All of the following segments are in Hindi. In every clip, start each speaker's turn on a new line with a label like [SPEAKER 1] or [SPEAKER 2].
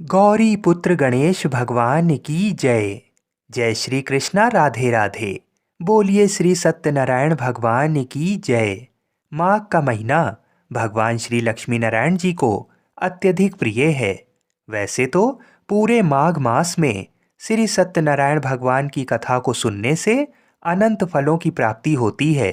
[SPEAKER 1] गौरी पुत्र गणेश भगवान की जय। जय श्री कृष्णा, राधे राधे। बोलिए श्री सत्यनारायण भगवान की जय। माघ का महीना भगवान श्री लक्ष्मी नारायण जी को अत्यधिक प्रिय है। वैसे तो पूरे माघ मास में श्री सत्यनारायण भगवान की कथा को सुनने से अनंत फलों की प्राप्ति होती है,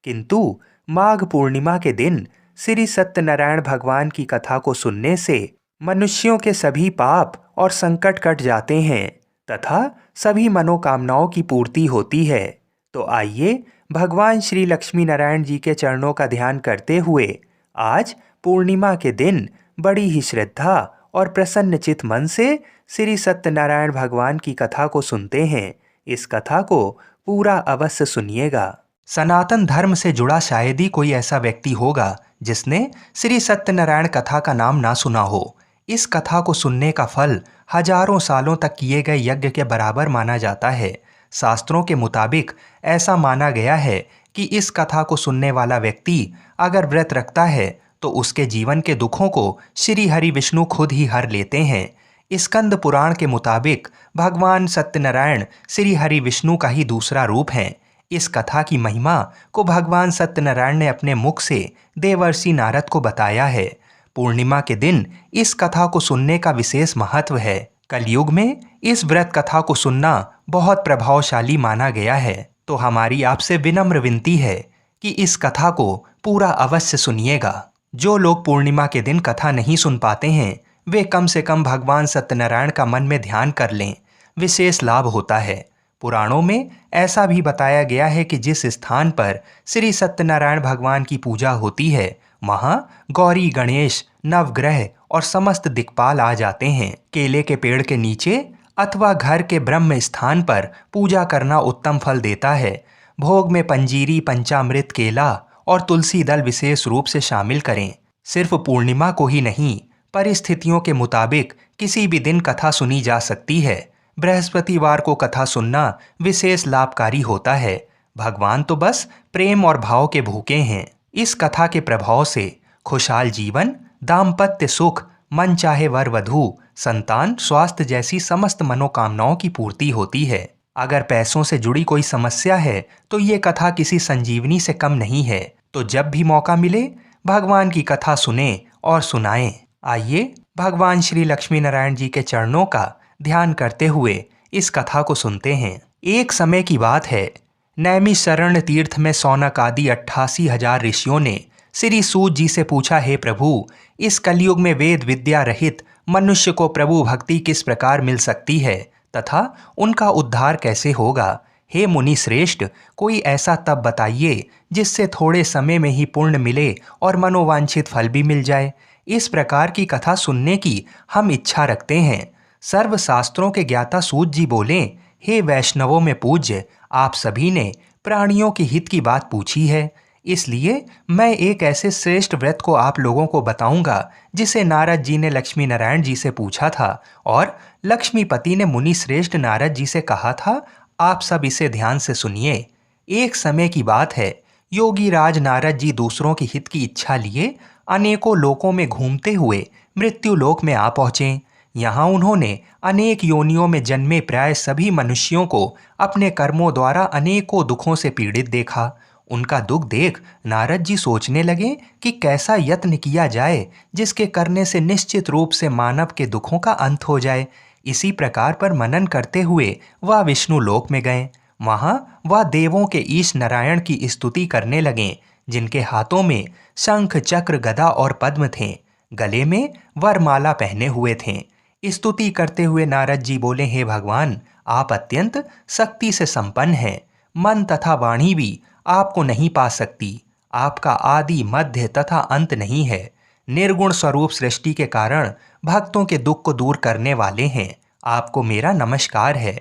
[SPEAKER 1] किंतु माघ पूर्णिमा के दिन श्री सत्यनारायण भगवान की कथा को सुनने से मनुष्यों के सभी पाप और संकट कट जाते हैं तथा सभी मनोकामनाओं की पूर्ति होती है। तो आइए भगवान श्री लक्ष्मी नारायण जी के चरणों का ध्यान करते हुए आज पूर्णिमा के दिन बड़ी ही श्रद्धा और प्रसन्नचित मन से श्री सत्यनारायण भगवान की कथा को सुनते हैं। इस कथा को पूरा अवश्य सुनिएगा। सनातन धर्म से जुड़ा शायद ही कोई ऐसा व्यक्ति होगा जिसने श्री सत्यनारायण कथा का नाम ना सुना हो। इस कथा को सुनने का फल हजारों सालों तक किए गए यज्ञ के बराबर माना जाता है। शास्त्रों के मुताबिक ऐसा माना गया है कि इस कथा को सुनने वाला व्यक्ति अगर व्रत रखता है तो उसके जीवन के दुखों को श्री हरि विष्णु खुद ही हर लेते हैं। स्कंद पुराण के मुताबिक भगवान सत्यनारायण श्री हरि विष्णु का ही दूसरा रूप हैं। इस कथा की महिमा को भगवान सत्यनारायण ने अपने मुख से देवर्षि नारद को बताया है। पूर्णिमा के दिन इस कथा को सुनने का विशेष महत्व है। कलयुग में इस व्रत कथा को सुनना बहुत प्रभावशाली माना गया है। तो हमारी आपसे विनम्र विनती है कि इस कथा को पूरा अवश्य सुनिएगा। जो लोग पूर्णिमा के दिन कथा नहीं सुन पाते हैं वे कम से कम भगवान सत्यनारायण का मन में ध्यान कर लें, विशेष लाभ होता है। पुराणों में ऐसा भी बताया गया है कि जिस स्थान पर श्री सत्यनारायण भगवान की पूजा होती है वहाँ गौरी, गणेश, नवग्रह और समस्त दिक्पाल आ जाते हैं। केले के पेड़ के नीचे अथवा घर के ब्रह्म स्थान पर पूजा करना उत्तम फल देता है। भोग में पंजीरी, पंचामृत, केला और तुलसी दल विशेष रूप से शामिल करें। सिर्फ पूर्णिमा को ही नहीं, परिस्थितियों के मुताबिक किसी भी दिन कथा सुनी जा सकती है। बृहस्पतिवार को कथा सुनना विशेष लाभकारी होता है। भगवान तो बस प्रेम और भाव के भूखे हैं। इस कथा के प्रभाव से खुशहाल जीवन, दाम्पत्य सुख, मन चाहे वर वधू, संतान, स्वास्थ्य जैसी समस्त मनोकामनाओं की पूर्ति होती है। अगर पैसों से जुड़ी कोई समस्या है तो ये कथा किसी संजीवनी से कम नहीं है। तो जब भी मौका मिले भगवान की कथा सुने और सुनाएं। आइए भगवान श्री लक्ष्मी नारायण जी के चरणों का ध्यान करते हुए इस कथा को सुनते हैं। एक समय की बात है, नैमिषारण्य तीर्थ में सौनक आदि 88,000 ऋषियों ने श्री सूत जी से पूछा, हे प्रभु, इस कलयुग में वेद विद्या रहित मनुष्य को प्रभु भक्ति किस प्रकार मिल सकती है तथा उनका उद्धार कैसे होगा। हे मुनि श्रेष्ठ, कोई ऐसा तप बताइए जिससे थोड़े समय में ही पुण्य मिले और मनोवांछित फल भी मिल जाए। इस प्रकार की कथा सुनने की हम इच्छा रखते हैं। सर्वशास्त्रों के ज्ञाता सूत जी बोले, हे वैष्णवों में पूज्य, आप सभी ने प्राणियों के हित की बात पूछी है, इसलिए मैं एक ऐसे श्रेष्ठ व्रत को आप लोगों को बताऊंगा जिसे नारद जी ने लक्ष्मी नारायण जी से पूछा था और लक्ष्मीपति ने मुनि श्रेष्ठ नारद जी से कहा था, आप सब इसे ध्यान से सुनिए। एक समय की बात है, योगी राज नारद जी दूसरों के हित की इच्छा लिए अनेकों लोकों में घूमते हुए मृत्यु लोक में आ पहुंचे। यहाँ उन्होंने अनेक योनियों में जन्मे प्राय सभी मनुष्यों को अपने कर्मों द्वारा अनेकों दुखों से पीड़ित देखा। उनका दुख देख नारद जी सोचने लगे कि कैसा यत्न किया जाए जिसके करने से निश्चित रूप से मानव के दुखों का अंत हो जाए। इसी प्रकार पर मनन करते हुए वह विष्णु लोक में गए। वहाँ वह देवों के ईश नारायण की स्तुति करने लगे, जिनके हाथों में शंख, चक्र, गदा और पद्म थे। गले में वरमाला पहने हुए थे। स्तुति करते हुए नारद जी बोले, हे भगवान, आप अत्यंत शक्ति से संपन्न हैं। मन तथा वाणी भी आपको नहीं पा सकती। आपका आदि, मध्य तथा अंत नहीं है। निर्गुण स्वरूप सृष्टि के कारण भक्तों के दुख को दूर करने वाले हैं। आपको मेरा नमस्कार है।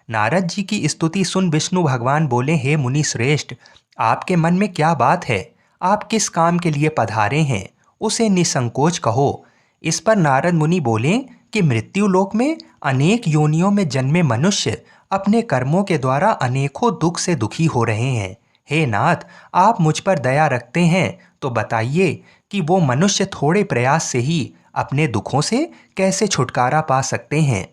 [SPEAKER 1] नारद जी की स्तुति सुन विष्णु भगवान बोले, हे मुनि श्रेष्ठ, आपके मन में क्या बात है? आप किस काम के लिए पधारे हैं? उसे निसंकोच कहो। इस पर नारद मुनि बोले कि मृत्यु लोक में अनेक योनियों में जन्मे मनुष्य अपने कर्मों के द्वारा अनेकों दुख से दुखी हो रहे हैं। हे नाथ, आप मुझ पर दया रखते हैं तो बताइए कि वो मनुष्य थोड़े प्रयास से ही अपने दुखों से कैसे छुटकारा पा सकते हैं।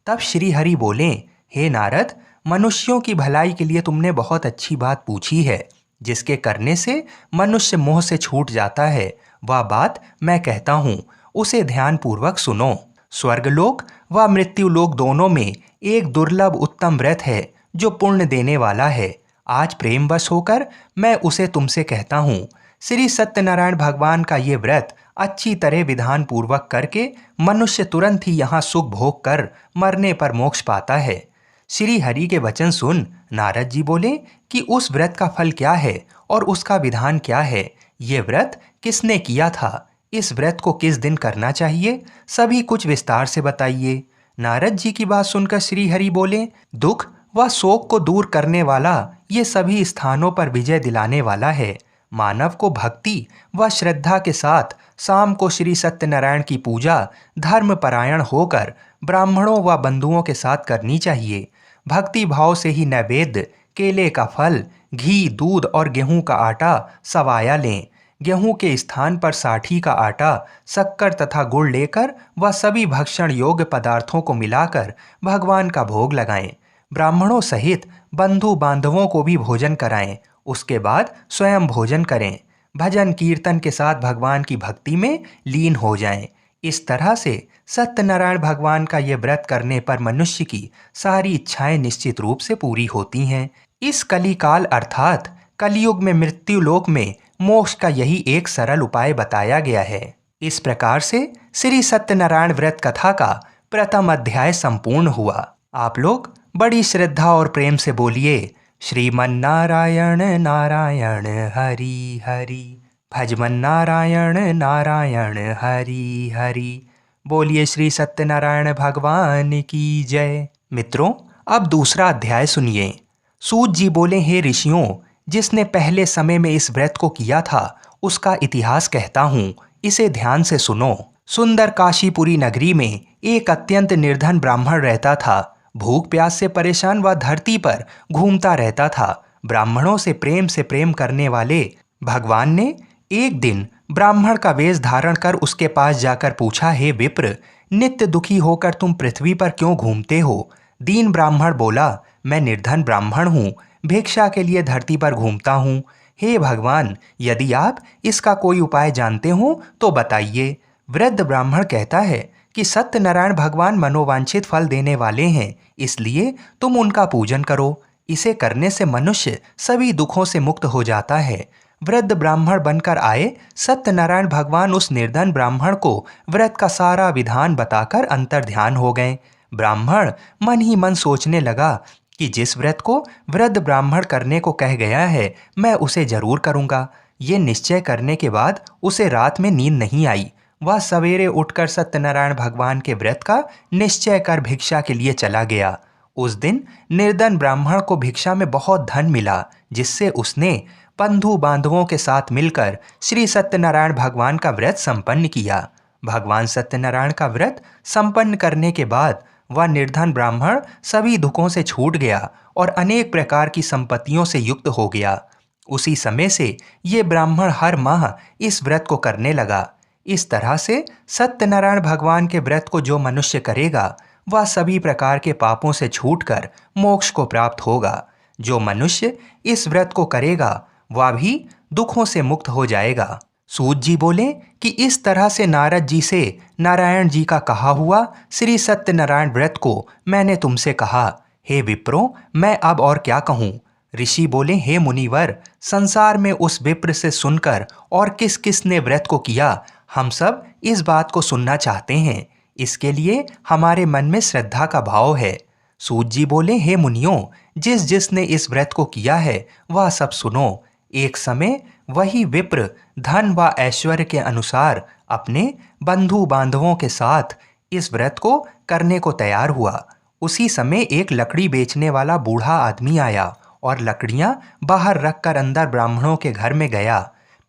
[SPEAKER 1] तब श्री हरि बोले, हे नारद, मनुष्यों की भलाई के लिए तुमने बहुत अच्छी बात पूछी है, जिसके करने से मनुष्य मोह से छूट जाता है। वह बात मैं कहता हूँ, उसे ध्यानपूर्वक सुनो। स्वर्गलोक व मृत्युलोक दोनों में एक दुर्लभ उत्तम व्रत है जो पुण्य देने वाला है। आज प्रेमवश होकर मैं उसे तुमसे कहता हूँ। श्री सत्यनारायण भगवान का ये व्रत अच्छी तरह विधान पूर्वक करके मनुष्य तुरंत ही यहाँ सुख भोग कर मरने पर मोक्ष पाता है। श्री हरि के वचन सुन नारद जी बोले कि उस व्रत का फल क्या है और उसका विधान क्या है। ये व्रत किसने किया था, इस व्रत को किस दिन करना चाहिए, सभी कुछ विस्तार से बताइए। नारद जी की बात सुनकर श्री हरि बोले, दुख व शोक को दूर करने वाला, ये सभी स्थानों पर विजय दिलाने वाला है। मानव को भक्ति व श्रद्धा के साथ शाम को श्री सत्यनारायण की पूजा धर्मपरायण होकर ब्राह्मणों व बंधुओं के साथ करनी चाहिए। भक्ति भाव से ही नैवेद्य, केले का फल, घी, दूध और गेहूं का आटा सवाया लें। गेहूं के स्थान पर साठी का आटा, शक्कर तथा गुड़ लेकर वह सभी भक्षण योग्य पदार्थों को मिलाकर भगवान का भोग लगाएं। ब्राह्मणों सहित बंधु बांधवों को भी भोजन कराएं। उसके बाद स्वयं भोजन करें। भजन कीर्तन के साथ भगवान की भक्ति में लीन हो जाएं। इस तरह से सत्यनारायण भगवान का ये व्रत करने पर मनुष्य की सारी इच्छाएं निश्चित रूप से पूरी होती हैं। इस कलिकाल अर्थात कलयुग में मृत्यु लोक में मोक्ष का यही एक सरल उपाय बताया गया है। इस प्रकार से श्री सत्यनारायण व्रत कथा का प्रथम अध्याय संपूर्ण हुआ। आप लोग बड़ी श्रद्धा और प्रेम से बोलिए, श्रीमन नारायण नारायण हरि हरि, भजमन नारायण नारायण हरि हरि। बोलिए श्री सत्यनारायण भगवान की जय। मित्रों, अब दूसरा अध्याय सुनिए। सूत जी बोले, हे ऋषियों, जिसने पहले समय में इस व्रत को किया था उसका इतिहास कहता हूँ, इसे ध्यान से सुनो। सुंदर काशीपुरी नगरी में एक अत्यंत निर्धन ब्राह्मण रहता था। भूख प्यास से परेशान वह धरती पर घूमता रहता था। ब्राह्मणों से प्रेम करने वाले भगवान ने एक दिन ब्राह्मण का वेश धारण कर उसके पास जाकर पूछा, हे विप्र, नित्य दुखी होकर तुम पृथ्वी पर क्यों घूमते हो? दीन ब्राह्मण बोला, मैं निर्धन ब्राह्मण हूँ, भिक्षा के लिए धरती पर घूमता हूँ। हे भगवान, यदि आप इसका कोई उपाय जानते हो तो बताइए। वृद्ध ब्राह्मण कहता है कि सत्यनारायण भगवान मनोवांछित फल देने वाले हैं, इसलिए तुम उनका पूजन करो। इसे करने से मनुष्य सभी दुखों से मुक्त हो जाता है। वृद्ध ब्राह्मण बनकर आए सत्यनारायण भगवान उस निर्धन ब्राह्मण को व्रत का सारा विधान बताकर अंतर्ध्यान हो गए। ब्राह्मण मन ही मन सोचने लगा कि जिस व्रत को वृद्ध ब्राह्मण करने को कह गया है, मैं उसे जरूर करूँगा। ये निश्चय करने के बाद उसे रात में नींद नहीं आई। वह सवेरे उठकर सत्यनारायण भगवान के व्रत का निश्चय कर भिक्षा के लिए चला गया। उस दिन निर्धन ब्राह्मण को भिक्षा में बहुत धन मिला, जिससे उसने बंधु बांधवों के साथ मिलकर श्री सत्यनारायण भगवान का व्रत संपन्न किया। भगवान सत्यनारायण का व्रत संपन्न करने के बाद वह निर्धन ब्राह्मण सभी दुखों से छूट गया और अनेक प्रकार की संपत्तियों से युक्त हो गया। उसी समय से ये ब्राह्मण हर माह इस व्रत को करने लगा। इस तरह से सत्यनारायण भगवान के व्रत को जो मनुष्य करेगा वह सभी प्रकार के पापों से छूटकर मोक्ष को प्राप्त होगा। जो मनुष्य इस व्रत को करेगा वह भी दुखों से मुक्त हो जाएगा। सूत जी बोले कि इस तरह से नारद जी से नारायण जी का कहा हुआ श्री सत्यनारायण व्रत को मैंने तुमसे कहा। हे विप्रो, मैं अब और क्या कहूँ? ऋषि बोले, हे मुनिवर, संसार में उस विप्र से सुनकर और किस किस ने व्रत को किया, हम सब इस बात को सुनना चाहते हैं। इसके लिए हमारे मन में श्रद्धा का भाव है। सूत जी बोले, हे मुनियों, जिस जिसने इस व्रत को किया है वह सब सुनो। एक समय वही विप्र धन व ऐश्वर्य के अनुसार अपने बंधु बांधवों के साथ इस व्रत को करने को तैयार हुआ। उसी समय एक लकड़ी बेचने वाला बूढ़ा आदमी आया और लकड़ियां बाहर रखकर अंदर ब्राह्मणों के घर में गया।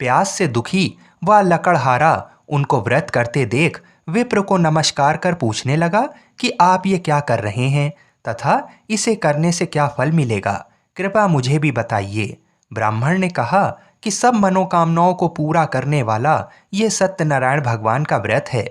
[SPEAKER 1] प्यास से दुखी वह लकड़हारा उनको व्रत करते देख विप्र को नमस्कार कर पूछने लगा कि आप ये क्या कर रहे हैं तथा इसे करने से क्या फल मिलेगा, कृपया मुझे भी बताइए। ब्राह्मण ने कहा कि सब मनोकामनाओं को पूरा करने वाला ये सत्यनारायण भगवान का व्रत है।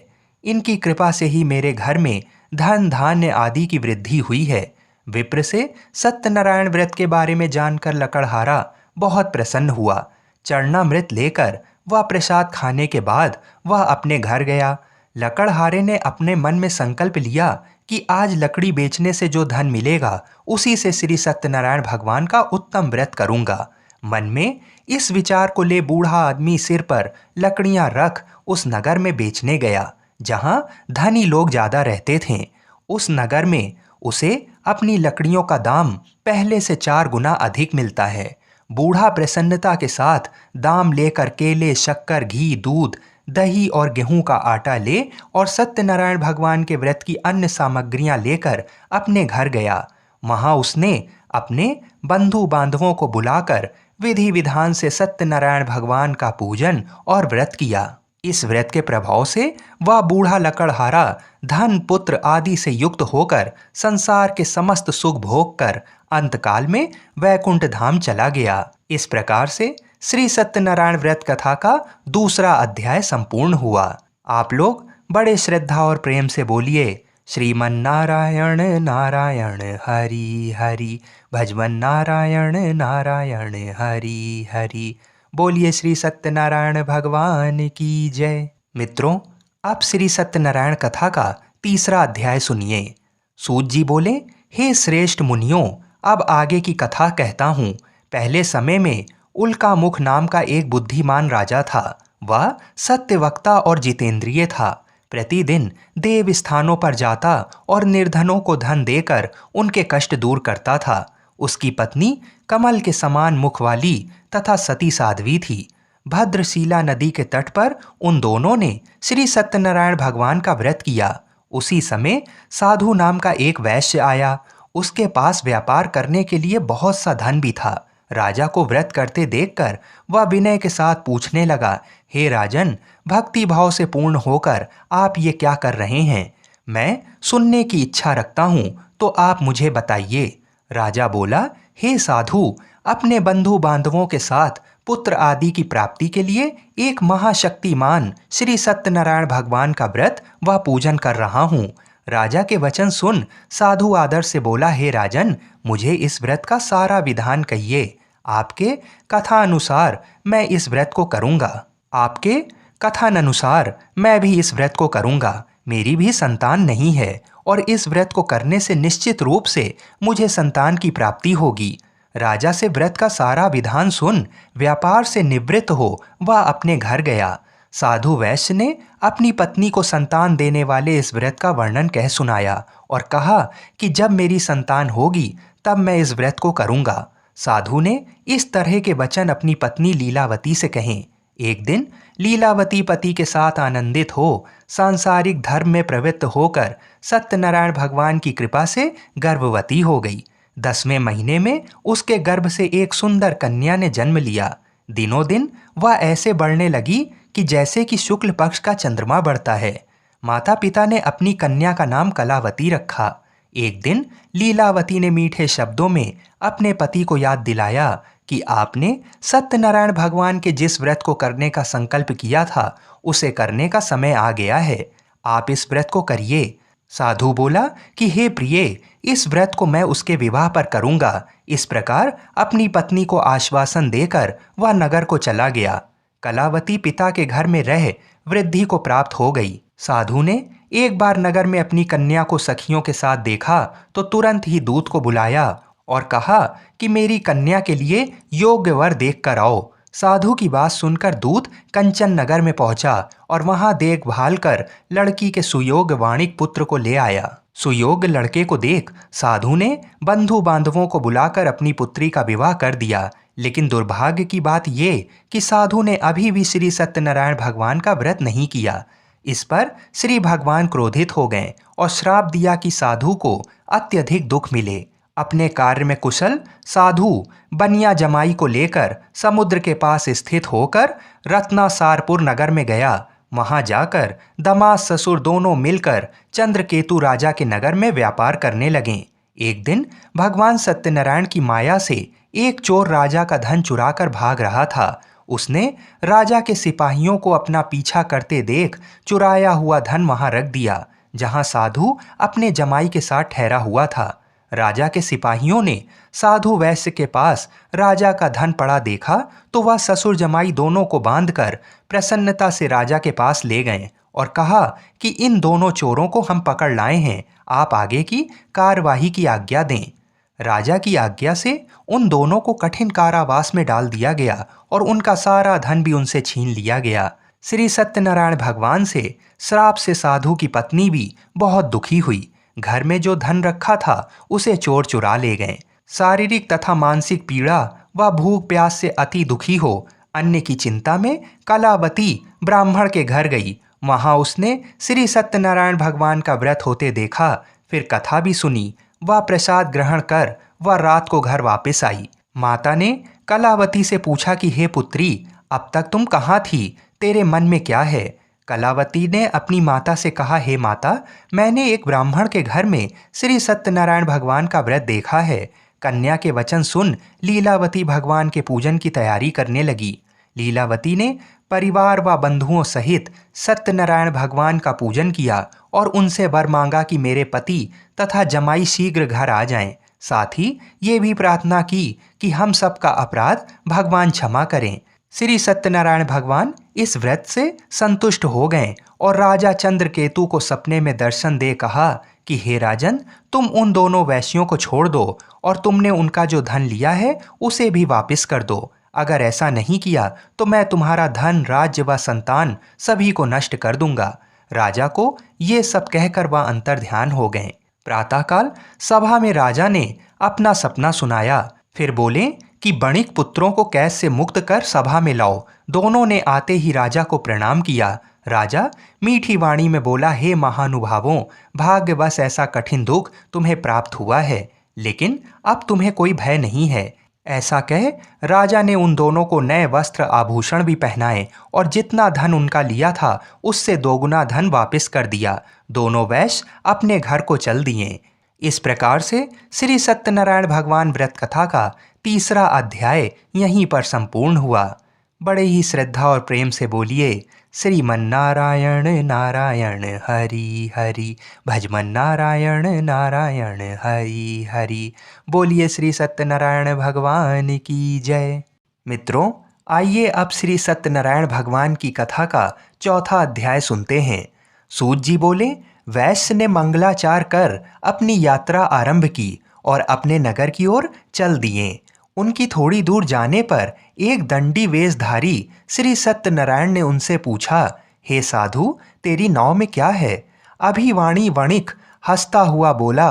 [SPEAKER 1] इनकी कृपा से ही मेरे घर में धन धान्य आदि की वृद्धि हुई है। विप्र से सत्यनारायण व्रत के बारे में जानकर लकड़हारा बहुत प्रसन्न हुआ। चरणामृत लेकर वह प्रसाद खाने के बाद वह अपने घर गया। लकड़हारे ने अपने मन में संकल्प लिया कि आज लकड़ी बेचने से जो धन मिलेगा उसी से श्री सत्यनारायण भगवान का उत्तम व्रत करूंगा। मन में इस विचार को ले बूढ़ा आदमी सिर पर लकड़ियां रख उस नगर में बेचने गया जहां धनी लोग ज्यादा रहते थे। उस नगर में उसे अपनी लकड़ियों का दाम पहले से 4 गुना अधिक मिलता है। बूढ़ा प्रसन्नता के साथ दाम लेकर केले, शक्कर, घी, दूध, दही और गेहूं का आटा ले और सत्यनारायण भगवान के व्रत की अन्य सामग्रियां लेकर अपने घर गया। वहां उसने अपने बंधु बांधवों को बुलाकर विधि विधान से सत्यनारायण भगवान का पूजन और व्रत किया। इस व्रत के प्रभाव से वह बूढ़ा लकड़हारा धन पुत्र आदि से युक्त होकर संसार के समस्त सुख भोग कर अंतकाल में वैकुंठ धाम चला गया। इस प्रकार से श्री सत्यनारायण व्रत कथा का दूसरा अध्याय संपूर्ण हुआ। आप लोग बड़े श्रद्धा और प्रेम से बोलिए श्रीमन नारायण नारायण हरि हरि, भजवन नारायण नारायण हरि हरि। बोलिए श्री सत्यनारायण भगवान की जय। मित्रों, अब श्री सत्यनारायण कथा का तीसरा अध्याय सुनिए। सूत जी बोले, हे श्रेष्ठ मुनियों, अब आगे की कथा कहता हूँ। पहले समय में उल्कामुख नाम का एक बुद्धिमान राजा था। वह सत्यवक्ता और जितेंद्रिय था। प्रतिदिन देव स्थानों पर जाता और निर्धनों को धन देकर उनके कष्ट दूर करता था। उसकी पत्नी कमल के समान मुख वाली तथा सती साध्वी थी। भद्रशिला नदी के तट पर उन दोनों ने श्री सत्यनारायण भगवान का व्रत किया। उसी समय साधु नाम का एक वैश्य आया। उसके पास व्यापार करने के लिए बहुत सा धन भी था। राजा को व्रत करते देखकर वह विनय के साथ पूछने लगा, हे राजन, भक्ति भाव से पूर्ण होकर आप ये क्या कर रहे हैं? मैं सुनने की इच्छा रखता हूँ, तो आप मुझे बताइए। राजा बोला, हे साधु, अपने बंधु बांधवों के साथ पुत्र आदि की प्राप्ति के लिए एक महाशक्तिमान श्री सत्यनारायण भगवान का व्रत व पूजन कर रहा हूँ। राजा के वचन सुन साधु आदर से बोला, हे राजन, मुझे इस व्रत का सारा विधान कहिए। आपके कथानुसार मैं इस व्रत को करूँगा। आपके कथानुसार मैं भी इस व्रत को करूँगा। मेरी भी संतान नहीं है और इस व्रत को करने से निश्चित रूप से मुझे संतान की प्राप्ति होगी। राजा से व्रत का सारा विधान सुन व्यापार से निवृत्त हो वह अपने घर गया। साधु वैश्य ने अपनी पत्नी को संतान देने वाले इस व्रत का वर्णन कह सुनाया और कहा कि जब मेरी संतान होगी तब मैं इस व्रत को करूँगा। साधु ने इस तरह के वचन अपनी पत्नी लीलावती से कहे। एक दिन लीलावती पति के साथ आनंदित हो सांसारिक धर्म में प्रवृत्त होकर सत्यनारायण भगवान की कृपा से गर्भवती हो गई। 10वें महीने में उसके गर्भ से एक सुंदर कन्या ने जन्म लिया। दिनों दिन वह ऐसे बढ़ने लगी कि जैसे कि शुक्ल पक्ष का चंद्रमा बढ़ता है। माता पिता ने अपनी कन्या का नाम कलावती रखा। एक दिन लीलावती ने मीठे शब्दों में अपने पति को याद दिलाया कि आपने सत्यनारायण भगवान के जिस व्रत को करने का संकल्प किया था उसे करने का समय आ गया है। आप इस व्रत को करिए। साधु बोला कि हे प्रिय, इस व्रत को मैं उसके विवाह पर करूंगा। इस प्रकार अपनी पत्नी को आश्वासन देकर वह नगर को चला गया। कलावती पिता के घर में रह वृद्धि को प्राप्त हो गई। साधु ने एक बार नगर में अपनी कन्या को सखियों के साथ देखा तो तुरंत ही दूत को बुलाया और कहा कि मेरी कन्या के लिए योग्य वर देख कर आओ। साधु की बात सुनकर दूत कंचन नगर में पहुंचा और वहां देखभाल कर लड़की के सुयोग्य वाणिक पुत्र को ले आया। सुयोग्य लड़के को देख साधु ने बंधु बांधवों को बुलाकर अपनी पुत्री का विवाह कर दिया। लेकिन दुर्भाग्य की बात ये कि साधु ने अभी भी श्री सत्यनारायण भगवान का व्रत नहीं किया। इस पर श्री भगवान क्रोधित हो गए और श्राप दिया कि साधु को अत्यधिक दुख मिले। अपने कार्य में कुशल साधु बनिया जमाई को लेकर समुद्र के पास स्थित होकर रत्नासारपुर नगर में गया। वहां जाकर दामाद ससुर दोनों मिलकर चंद्रकेतु राजा के नगर में व्यापार करने लगे। एक दिन भगवान सत्यनारायण की माया से एक चोर राजा का धन चुराकर भाग रहा था। उसने राजा के सिपाहियों को अपना पीछा करते देख चुराया हुआ धन वहां रख दिया जहां साधु अपने जमाई के साथ ठहरा हुआ था। राजा के सिपाहियों ने साधु वैश्य के पास राजा का धन पड़ा देखा तो वह ससुर जमाई दोनों को बांधकर प्रसन्नता से राजा के पास ले गए और कहा कि इन दोनों चोरों को हम पकड़ लाए हैं, आप आगे की कार्यवाही की आज्ञा दें। राजा की आज्ञा से उन दोनों को कठिन कारावास में डाल दिया गया और उनका सारा धन भी उनसे छीन लिया गया। श्री सत्यनारायण भगवान से श्राप से साधु की पत्नी भी बहुत दुखी हुई। घर में जो धन रखा था उसे चोर चुरा ले गए। शारीरिक तथा मानसिक पीड़ा व भूख प्यास से अति दुखी हो अन्न की चिंता में कलावती ब्राह्मण के घर गई। वहां उसने श्री सत्यनारायण भगवान का व्रत होते देखा, फिर कथा भी सुनी। वह प्रसाद ग्रहण कर वह रात को घर वापस आई। माता ने कलावती से पूछा कि हे पुत्री, अब तक तुम कहाँ थी, तेरे मन में क्या है? कलावती ने अपनी माता से कहा, हे माता, मैंने एक ब्राह्मण के घर में श्री सत्यनारायण भगवान का व्रत देखा है। कन्या के वचन सुन लीलावती भगवान के पूजन की तैयारी करने लगी। लीलावती ने परिवार व बंधुओं सहित सत्यनारायण भगवान का पूजन किया और उनसे वर मांगा कि मेरे पति तथा जमाई शीघ्र घर आ जाएं। साथ ही ये भी प्रार्थना की कि हम सबका अपराध भगवान क्षमा करें। श्री सत्यनारायण भगवान इस व्रत से संतुष्ट हो गए और राजा चंद्रकेतु को सपने में दर्शन दे कहा कि हे राजन, तुम उन दोनों वैश्यों को छोड़ दो और तुमने उनका जो धन लिया है उसे भी वापस कर दो। अगर ऐसा नहीं किया तो मैं तुम्हारा धन, राज्य व संतान सभी को नष्ट कर दूंगा। राजा को ये सब कहकर वह अंतर्ध्यान हो गए। प्रातःकाल सभा में राजा ने अपना सपना सुनाया। फिर बोले कि बणिक पुत्रों को कैद से मुक्त कर सभा में लाओ। दोनों ने आते ही राजा को प्रणाम किया। राजा मीठी वाणी में बोला, हे महानुभावों, भाग्यवश ऐसा कठिन दुख तुम्हें प्राप्त हुआ है, लेकिन अब तुम्हें कोई भय नहीं है। ऐसा कह राजा ने उन दोनों को नए वस्त्र आभूषण भी पहनाए और जितना धन उनका लिया था उससे दोगुना धन वापस कर दिया। दोनों वैश्य अपने घर को चल दिए। इस प्रकार से श्री सत्यनारायण भगवान व्रत कथा का तीसरा अध्याय यहीं पर संपूर्ण हुआ। बड़े ही श्रद्धा और प्रेम से बोलिए, श्रीमन्नारायण नारायण हरि हरि, भजमन नारायण नारायण हरि हरि। बोलिए श्री सत्यनारायण भगवान की जय। मित्रों, आइए अब श्री सत्यनारायण भगवान की कथा का चौथा अध्याय सुनते हैं। सूत जी बोले, वैश्य ने मंगलाचार कर अपनी यात्रा आरंभ की और अपने नगर की ओर चल दिए। उनकी थोड़ी दूर जाने पर एक दंडी वेशधारी श्री सत्यनारायण ने उनसे पूछा, हे साधु, तेरी नाव में क्या है? अभिवाणी वणिक हंसता हुआ बोला,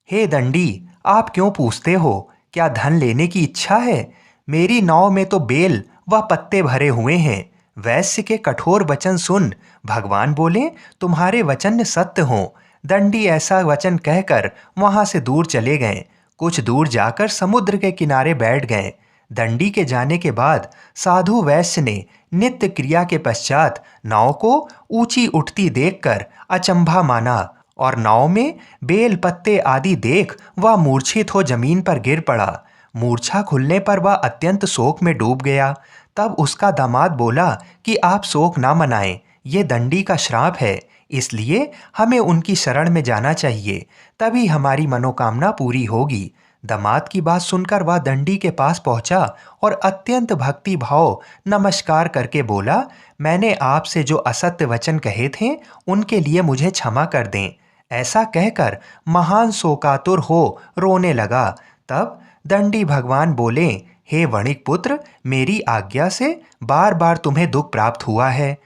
[SPEAKER 1] हे दंडी, आप क्यों पूछते हो? क्या धन लेने की इच्छा है? मेरी नाव में तो बेल व पत्ते भरे हुए हैं। वैश्य के कठोर वचन सुन भगवान बोले, तुम्हारे वचन सत्य हों। दंडी ऐसा वचन कहकर वहां से दूर चले गए। कुछ दूर जाकर समुद्र के किनारे बैठ गए। दंडी के जाने के बाद साधु वैश्य ने नित्य क्रिया के पश्चात नाव को ऊंची उठती देखकर अचंभा माना और नाव में बेल पत्ते आदि देख वह मूर्छित हो जमीन पर गिर पड़ा। मूर्छा खुलने पर वह अत्यंत शोक में डूब गया। तब उसका दामाद बोला कि आप शोक ना मनाएं, ये दंडी का श्राप है, इसलिए हमें उनकी शरण में जाना चाहिए, तभी हमारी मनोकामना पूरी होगी। दामाद की बात सुनकर वह दंडी के पास पहुंचा और अत्यंत भक्ति भाव नमस्कार करके बोला, मैंने आपसे जो असत्य वचन कहे थे उनके लिए मुझे क्षमा कर दें। ऐसा कहकर महान शोकातुर हो रोने लगा। तब दंडी भगवान बोले, हे वणिक पुत्र, मेरी आज्ञा से बार बार तुम्हें दुख प्राप्त हुआ है।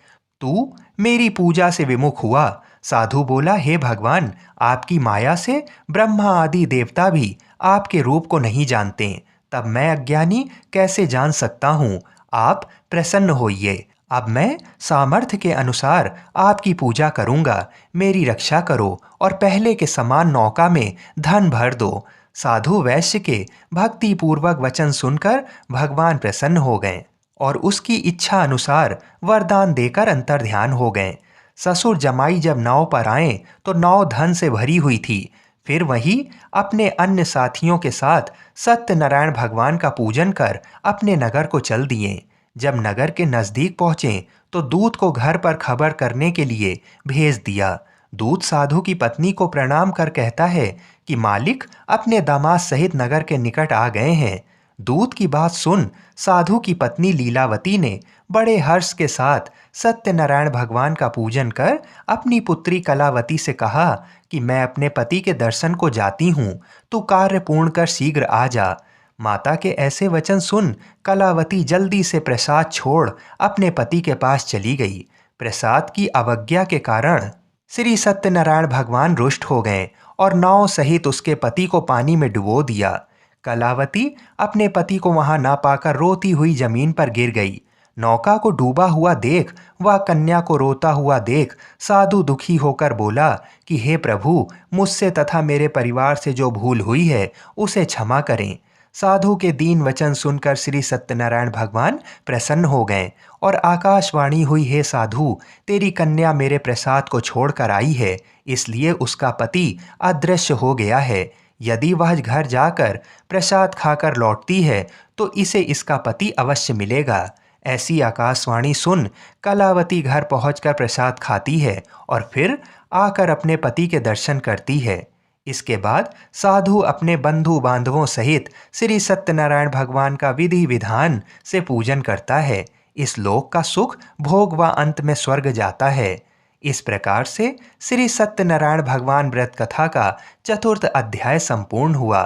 [SPEAKER 1] तू मेरी पूजा से विमुख हुआ। साधु बोला, हे भगवान, आपकी माया से ब्रह्मा आदि देवता भी आपके रूप को नहीं जानते, तब मैं अज्ञानी कैसे जान सकता हूँ? आप प्रसन्न होइए। अब मैं सामर्थ्य के अनुसार आपकी पूजा करूँगा। मेरी रक्षा करो और पहले के समान नौका में धन भर दो। साधु वैश्य के भक्तिपूर्वक वचन सुनकर भगवान प्रसन्न हो गए और उसकी इच्छा अनुसार वरदान देकर अंतर्ध्यान हो गए। ससुर जमाई जब नाव पर आए तो नाव धन से भरी हुई थी। फिर वही अपने अन्य साथियों के साथ सत्यनारायण भगवान का पूजन कर अपने नगर को चल दिए। जब नगर के नजदीक पहुंचे तो दूत को घर पर खबर करने के लिए भेज दिया। दूत साधु की पत्नी को प्रणाम कर कहता है कि मालिक अपने दामाद सहित नगर के निकट आ गए हैं। दूत की बात सुन साधु की पत्नी लीलावती ने बड़े हर्ष के साथ सत्यनारायण भगवान का पूजन कर अपनी पुत्री कलावती से कहा कि मैं अपने पति के दर्शन को जाती हूँ, तू कार्य पूर्ण कर शीघ्र आ जा। माता के ऐसे वचन सुन कलावती जल्दी से प्रसाद छोड़ अपने पति के पास चली गई। प्रसाद की अवज्ञा के कारण श्री सत्यनारायण भगवान रुष्ट हो गए और नाव सहित उसके पति को पानी में डुबो दिया। कलावती अपने पति को वहां ना पाकर रोती हुई जमीन पर गिर गई। नौका को डूबा हुआ देख वह कन्या को रोता हुआ देख साधु दुखी होकर बोला कि हे प्रभु, मुझसे तथा मेरे परिवार से जो भूल हुई है उसे क्षमा करें। साधु के दीन वचन सुनकर श्री सत्यनारायण भगवान प्रसन्न हो गए और आकाशवाणी हुई, हे साधु, तेरी कन्या मेरे प्रसाद को छोड़कर आई है, इसलिए उसका पति अदृश्य हो गया है। यदि वह घर जाकर प्रसाद खाकर लौटती है तो इसे इसका पति अवश्य मिलेगा। ऐसी आकाशवाणी सुन कलावती घर पहुंचकर प्रसाद खाती है और फिर आकर अपने पति के दर्शन करती है। इसके बाद साधु अपने बंधु बांधवों सहित श्री सत्यनारायण भगवान का विधि विधान से पूजन करता है। इस लोक का सुख भोग व अंत में स्वर्ग जाता है। इस प्रकार से श्री सत्यनारायण भगवान व्रत कथा का चतुर्थ अध्याय संपूर्ण हुआ।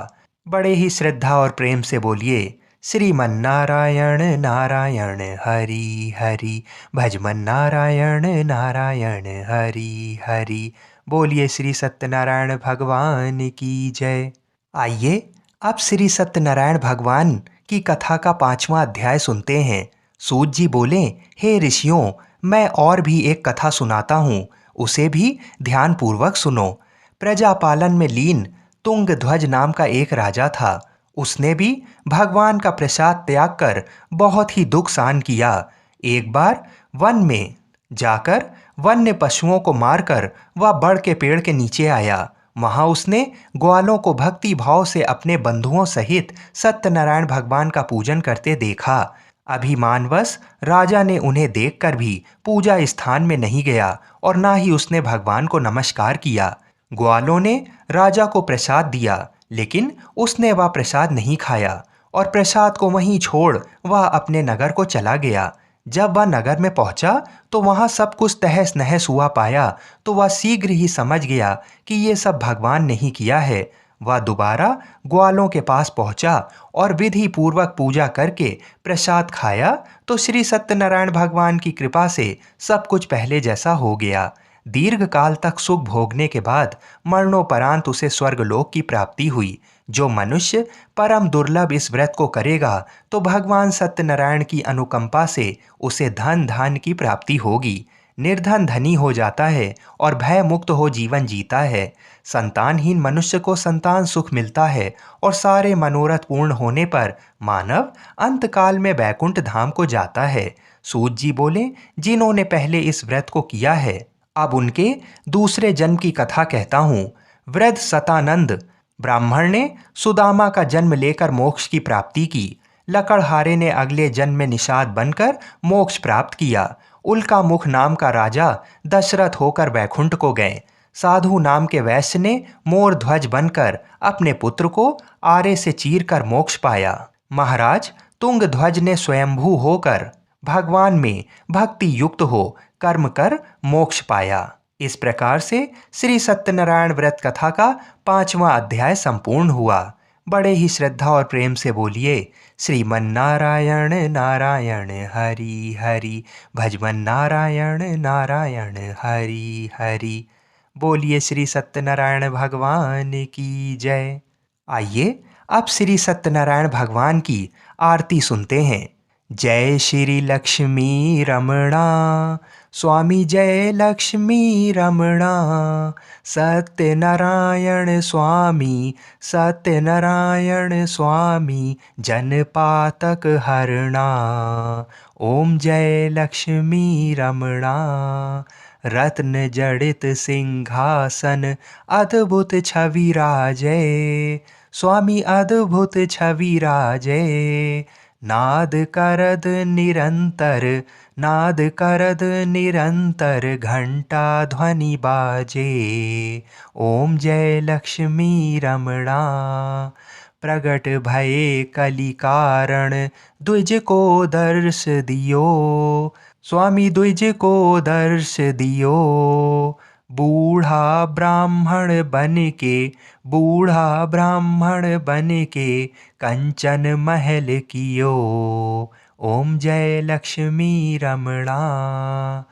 [SPEAKER 1] बड़े ही श्रद्धा और प्रेम से बोलिए, श्रीमन्नारायण नारायण हरि हरि, भजमन नारायण नारायण हरि हरि। बोलिए श्री सत्यनारायण भगवान की जय। आइए अब श्री सत्यनारायण भगवान की कथा का 5वां अध्याय सुनते हैं। सूत जी बोले, हे ऋषियों, मैं और भी एक कथा सुनाता हूँ, उसे भी ध्यानपूर्वक सुनो। प्रजापालन में लीन तुंगध्वज नाम का एक राजा था। उसने भी भगवान का प्रसाद त्याग कर बहुत ही दुख सहन किया। एक बार वन में जाकर वन्य पशुओं को मारकर वह बड़ के पेड़ के नीचे आया। वहां उसने ग्वालों को भक्ति भाव से अपने बंधुओं सहित सत्यनारायण भगवान का पूजन करते देखा। अभिमानवश राजा ने उन्हें देखकर भी पूजा स्थान में नहीं गया और ना ही उसने भगवान को नमस्कार किया। ग्वालों ने राजा को प्रसाद दिया, लेकिन उसने वह प्रसाद नहीं खाया और प्रसाद को वहीं छोड़ वह अपने नगर को चला गया। जब वह नगर में पहुंचा तो वहां सब कुछ तहस नहस हुआ पाया तो वह शीघ्र ही समझ गया कि ये सब भगवान ने ही किया है। वह दोबारा ग्वालों के पास पहुंचा और विधि पूर्वक पूजा करके प्रसाद खाया तो श्री सत्यनारायण भगवान की कृपा से सब कुछ पहले जैसा हो गया। दीर्घ काल तक सुख भोगने के बाद मरणोपरांत उसे स्वर्गलोक की प्राप्ति हुई। जो मनुष्य परम दुर्लभ इस व्रत को करेगा तो भगवान सत्यनारायण की अनुकंपा से उसे धन धान की प्राप्ति होगी। निर्धन धनी हो जाता है और भय मुक्त हो जीवन जीता है। संतानहीन मनुष्य को संतान सुख मिलता है और सारे मनोरथ पूर्ण होने पर मानव अंतकाल में वैकुंठ धाम को जाता है। सूत जी बोले, जिन्होंने पहले इस व्रत को किया है अब उनके दूसरे जन्म की कथा कहता हूँ। वृद्ध सतानंद ब्राह्मण ने सुदामा का जन्म लेकर मोक्ष की प्राप्ति की। लकड़हारे ने अगले जन्म में निषाद बनकर मोक्ष प्राप्त किया। उल्का मुख नाम का राजा दशरथ होकर वैकुंठ को गए। साधु नाम के वैश्य ने मोर ध्वज बनकर अपने पुत्र को आरे से चीर कर मोक्ष पाया। महाराज तुंगध्वज ने स्वयंभू होकर भगवान में भक्ति युक्त हो कर्म कर मोक्ष पाया। इस प्रकार से श्री सत्यनारायण व्रत कथा का 5वां अध्याय संपूर्ण हुआ। बड़े ही श्रद्धा और प्रेम से बोलिए, श्रीमन्नारायण नारायण हरि हरि, भजमन नारायण नारायण हरि हरि। बोलिए श्री सत्यनारायण भगवान की जय। आइए अब श्री सत्यनारायण भगवान की आरती सुनते हैं। जय श्री लक्ष्मी रमणा, स्वामी जय लक्ष्मी रमणा, सत्यनारायण स्वामी, सत्यनारायण स्वामी, जनपातक हरणा। ओम जय लक्ष्मी रमणा, रत्न जड़ित सिंहासन, अद्भुत छवि राजय, स्वामी अद्भुत छवि राजय। नाद करद निरंतर, नाद करद निरंतर, घंटा ध्वनि बाजे। ओम जय लक्ष्मी रमणा। प्रगट भये कलि कारण, द्विज को दर्श दियो। स्वामी द्विज को दर्श दियो। बूढ़ा ब्राह्मण बन के, बूढ़ा ब्राह्मण बन के, कंचन महल कियो। ओम जय लक्ष्मी रमणा।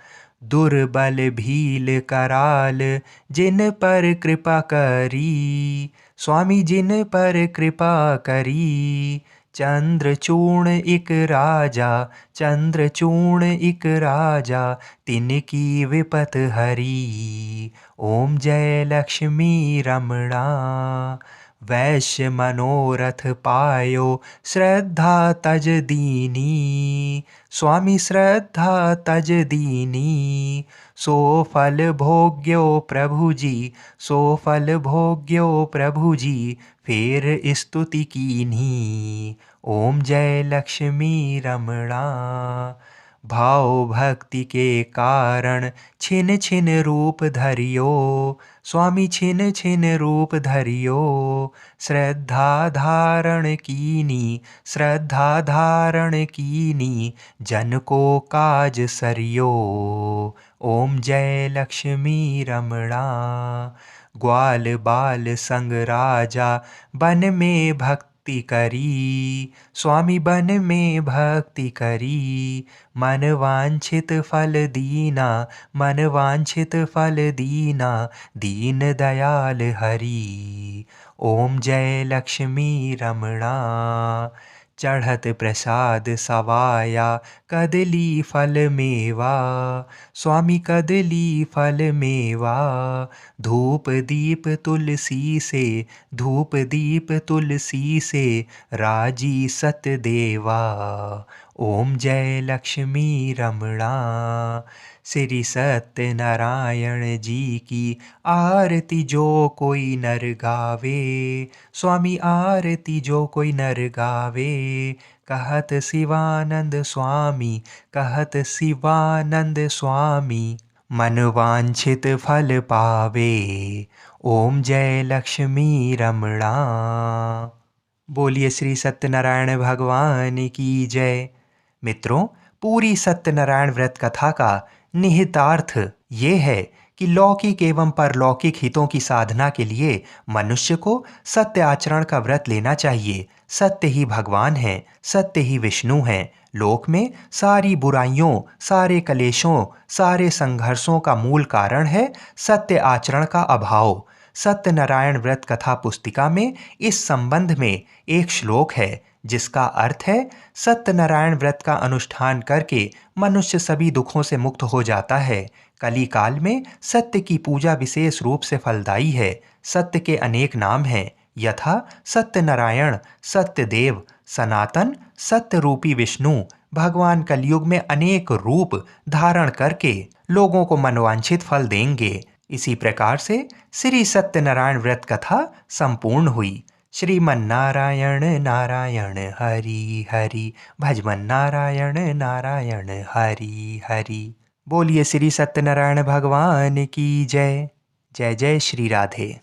[SPEAKER 1] दुर्बल भील कराल, जिन पर कृपा करी। स्वामी जिन पर कृपा करी। चंद्रचूर्ण एक राजा, चंद्रचूर्ण एक राजा, तिनकी विपत हरी। ओम जय लक्ष्मी रमणा। वैश्य मनोरथ पायो, श्रद्धा तज दीनी। स्वामी श्रद्धा तज दीनी। सो फल भोग्यो प्रभु जी, सो फल भोग्यो प्रभु जी, फेर स्तुति कीन्ही। ओम जय लक्ष्मी रमणा। भाव भक्ति के कारण, छिन छिन रूप धरियो। स्वामी छिन छिन रूप धरियो। श्रद्धा धारण कीनी, श्रद्धा धारण कीनी, जन को काज सरियो। ओम जय लक्ष्मी रमणा। ग्वाल बाल संग राजा, बन में भक्ति करी। स्वामी बन में भक्ति करी। मन वांछित फल दीना, मन वांछित फल दीना, दीन दयाल हरि। ओम जय लक्ष्मी रमणा। चढ़त प्रसाद सवाया, कदली फल मेवा। स्वामी कदली फल मेवा। धूप दीप तुलसी से, धूप दीप तुलसी से, राजी सत देवा। ओम जय लक्ष्मी रमणा। श्री सत्यनारायण जी की आरती जो कोई नर गावे। स्वामी आरती जो कोई नर गावे। कहत शिवानंद स्वामी, कहत शिवानंद स्वामी, मन वांछित फल पावे। ओम जय लक्ष्मी रमणा। बोलिए श्री सत्यनारायण भगवान की जय। मित्रों, पूरी सत्यनारायण व्रत कथा का निहितार्थ ये है कि लौकिक एवं परलौकिक हितों की साधना के लिए मनुष्य को सत्य आचरण का व्रत लेना चाहिए। सत्य ही भगवान है, सत्य ही विष्णु है। लोक में सारी बुराइयों, सारे कलेशों, सारे संघर्षों का मूल कारण है सत्य आचरण का अभाव। सत्यनारायण व्रत कथा पुस्तिका में इस संबंध में एक श्लोक है जिसका अर्थ है, सत्यनारायण व्रत का अनुष्ठान करके मनुष्य सभी दुखों से मुक्त हो जाता है। कली काल में सत्य की पूजा विशेष रूप से फलदायी है। सत्य के अनेक नाम हैं, यथा सत्यनारायण, सत्यदेव, सनातन, सत्य रूपी विष्णु। भगवान कलयुग में अनेक रूप धारण करके लोगों को मनवांछित फल देंगे। इसी प्रकार से श्री सत्यनारायण व्रत कथा संपूर्ण हुई। श्रीमन नारायण नारायण हरि हरि, भजमन नारायण नारायण हरि हरि। बोलिए श्री सत्यनारायण भगवान की जय। जय जय श्री राधे।